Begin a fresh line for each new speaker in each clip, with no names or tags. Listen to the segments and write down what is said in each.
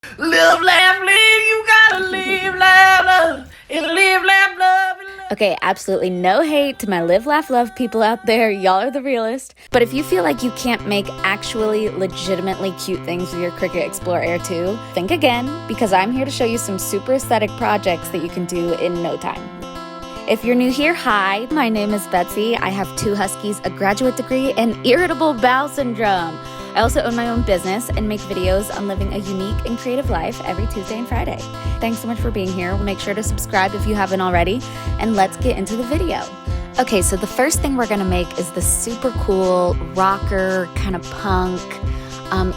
Live, laugh, live, you gotta live, laugh, love, and live, laugh, love.
Okay, absolutely no hate to my live, laugh, love people out there. Y'all are the realest. But if you feel like you can't make actually legitimately cute things with your Cricut Explore Air 2, think again, because I'm here to show you some super aesthetic projects that you can do in no time. If you're new here, hi, my name is Betsy. I have 2 huskies, a graduate degree, and irritable bowel syndrome. I also own my own business and make videos on living a unique and creative life every Tuesday and Friday. Thanks so much for being here. Make sure to subscribe if you haven't already, and let's get into the video. Okay, so the first thing we're gonna make is this super cool rocker, kind of punk,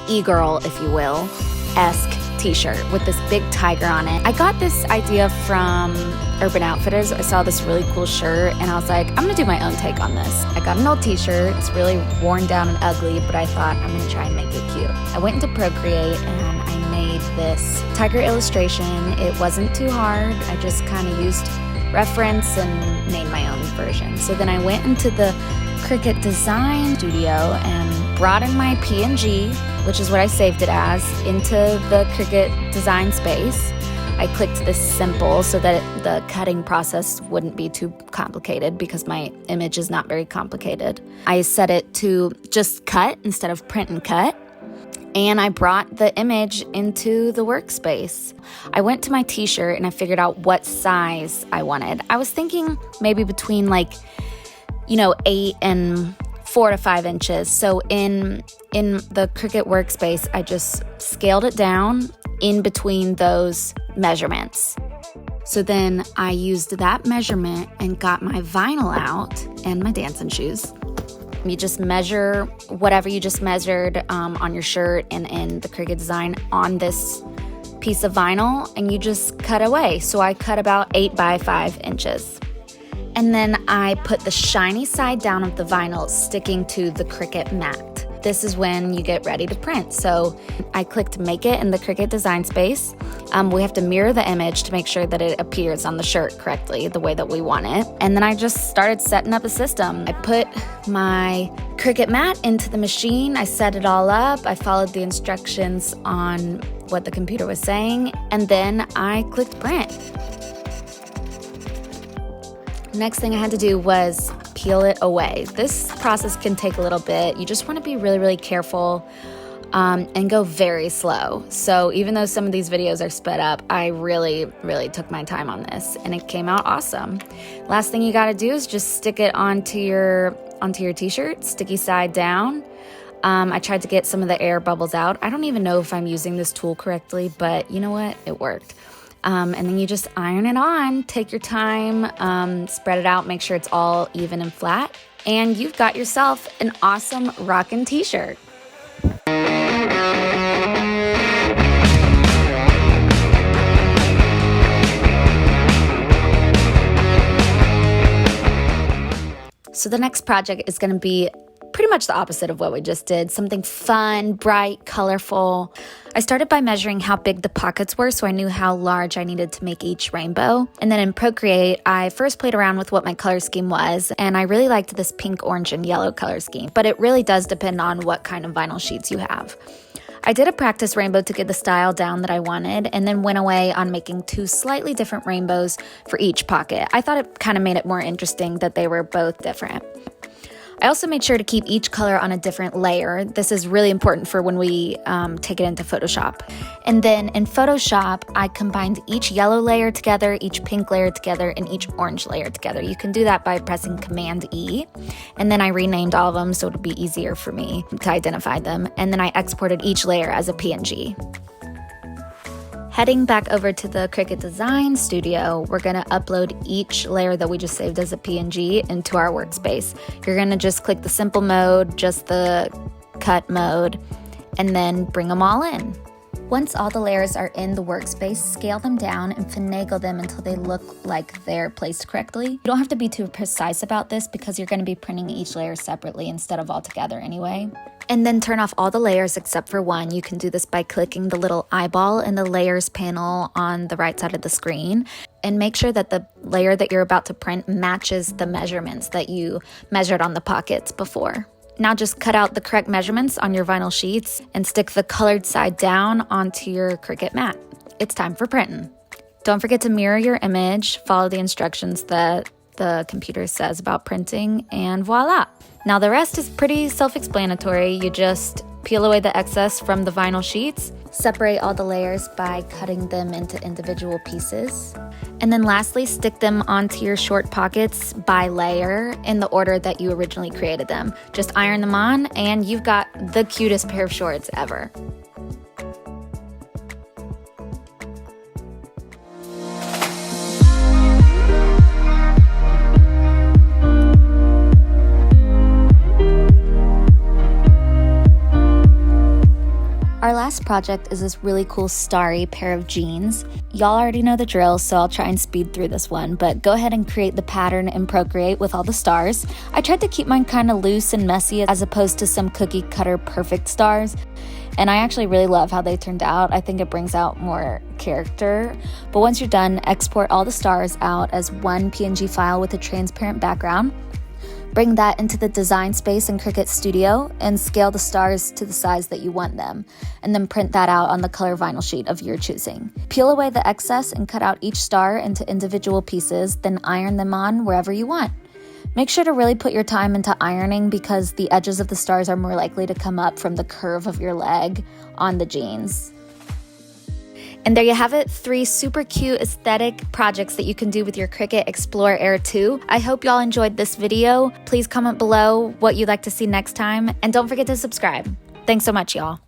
e-girl, if you will, esque t-shirt with this big tiger on it. I got this idea from Urban Outfitters. I saw this really cool shirt and I was like, I'm gonna do my own take on this. I got an old t-shirt. It's really worn down and ugly, but I thought I'm gonna try and make it cute. I went into Procreate and I made this tiger illustration. It wasn't too hard. I just kind of used reference and made my own version. So then I went into the Cricut Design Studio and brought in my PNG, which is what I saved it as, into the Cricut Design space. I clicked this simple so that the cutting process wouldn't be too complicated because my image is not very complicated. I set it to just cut instead of print and cut. And I brought the image into the workspace. I went to my t-shirt and I figured out what size I wanted. I was thinking maybe between 8 and 4 to 5 inches. So in the Cricut workspace, I just scaled it down in between those measurements. So then I used that measurement and got my vinyl out and my dancing shoes. You just measure whatever you just measured on your shirt and in the Cricut Design on this piece of vinyl, and you just cut away. So I cut about 8 by 5 inches. And then I put the shiny side down of the vinyl sticking to the Cricut mat. This is when you get ready to print. So I clicked make it in the Cricut Design space. We have to mirror the image to make sure that it appears on the shirt correctly, the way that we want it. And then I just started setting up a system. I put my Cricut mat into the machine. I set it all up. I followed the instructions on what the computer was saying. And then I clicked print. Next thing I had to do was peel it away. This process can take a little bit. You just want to be really, really careful and go very slow. So even though some of these videos are sped up, I really, really took my time on this and it came out awesome. Last thing you got to do is just stick it onto your t-shirt, sticky side down. I tried to get some of the air bubbles out. I don't even know if I'm using this tool correctly, but you know what? It worked. And then you just iron it on, take your time, spread it out, make sure it's all even and flat, and you've got yourself an awesome rockin' t-shirt. So the next project is gonna be pretty much the opposite of what we just did. Something fun, bright, colorful. I started by measuring how big the pockets were so I knew how large I needed to make each rainbow. And then in Procreate, I first played around with what my color scheme was, and I really liked this pink, orange, and yellow color scheme, but it really does depend on what kind of vinyl sheets you have. I did a practice rainbow to get the style down that I wanted, and then went away on making 2 slightly different rainbows for each pocket. I thought it kind of made it more interesting that they were both different. I also made sure to keep each color on a different layer. This is really important for when we take it into Photoshop. And then in Photoshop, I combined each yellow layer together, each pink layer together, and each orange layer together. You can do that by pressing Command E. And then I renamed all of them so it'll be easier for me to identify them. And then I exported each layer as a PNG. Heading back over to the Cricut Design Studio, we're gonna upload each layer that we just saved as a PNG into our workspace. You're gonna just click the simple mode, just the cut mode, and then bring them all in. Once all the layers are in the workspace, scale them down and finagle them until they look like they're placed correctly. You don't have to be too precise about this because you're going to be printing each layer separately instead of all together anyway. And then turn off all the layers except for one. You can do this by clicking the little eyeball in the layers panel on the right side of the screen. And make sure that the layer that you're about to print matches the measurements that you measured on the pockets before. Now just cut out the correct measurements on your vinyl sheets and stick the colored side down onto your Cricut mat. It's time for printing. Don't forget to mirror your image, follow the instructions that the computer says about printing, and voila. Now the rest is pretty self-explanatory. You just peel away the excess from the vinyl sheets, separate all the layers by cutting them into individual pieces, and then lastly stick them onto your short pockets by layer in the order that you originally created them. Just iron them on and you've got the cutest pair of shorts ever. Our last project is this really cool starry pair of jeans. Y'all already know the drill, so I'll try and speed through this one, but go ahead and create the pattern in Procreate with all the stars. I tried to keep mine kind of loose and messy as opposed to some cookie cutter perfect stars, and I actually really love how they turned out. I think it brings out more character. But once you're done, export all the stars out as one PNG file with a transparent background. Bring that into the design space in Cricut Studio and scale the stars to the size that you want them, and then print that out on the color vinyl sheet of your choosing. Peel away the excess and cut out each star into individual pieces, then iron them on wherever you want. Make sure to really put your time into ironing because the edges of the stars are more likely to come up from the curve of your leg on the jeans. And there you have it, 3 super cute aesthetic projects that you can do with your Cricut Explore Air 2. I hope y'all enjoyed this video. Please comment below what you'd like to see next time, and don't forget to subscribe. Thanks so much, y'all.